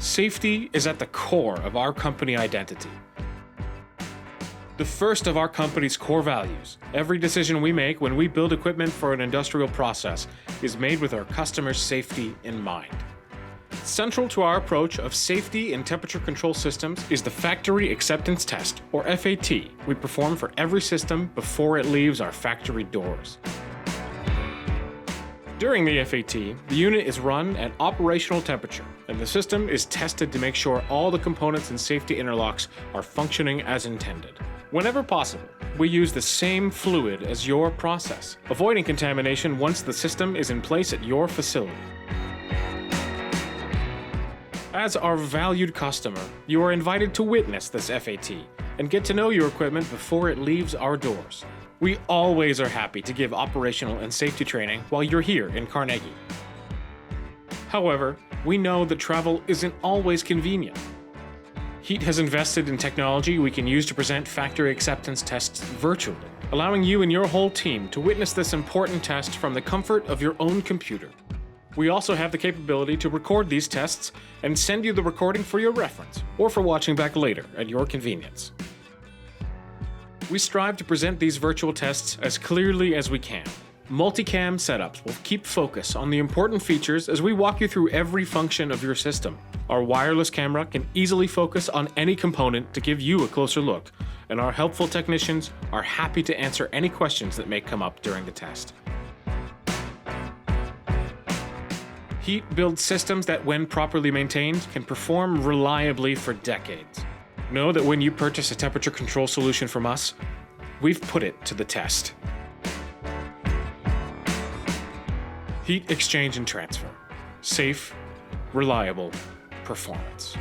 Safety is at the core of our company identity. The first of our company's core values, every decision we make when we build equipment for an industrial process is made with our customers' safety in mind. Central to our approach of safety in temperature control systems is the Factory Acceptance Test, or FAT, we perform for every system before it leaves our factory doors. During the FAT, the unit is run at operational temperature, and the system is tested to make sure all the components and safety interlocks are functioning as intended. Whenever possible, we use the same fluid as your process, avoiding contamination once the system is in place at your facility. As our valued customer, you are invited to witness this FAT and get to know your equipment before it leaves our doors. We always are happy to give operational and safety training while you're here in Carnegie. However, we know that travel isn't always convenient. Heat has invested in technology we can use to present factory acceptance tests virtually, allowing you and your whole team to witness this important test from the comfort of your own computer. We also have the capability to record these tests and send you the recording for your reference, or for watching back later at your convenience. We strive to present these virtual tests as clearly as we can. Multicam setups will keep focus on the important features as we walk you through every function of your system. Our wireless camera can easily focus on any component to give you a closer look, and our helpful technicians are happy to answer any questions that may come up during the test. Heat builds systems that, when properly maintained, can perform reliably for decades. Know that when you purchase a temperature control solution from us, we've put it to the test. Heat exchange and transfer. Safe, reliable performance.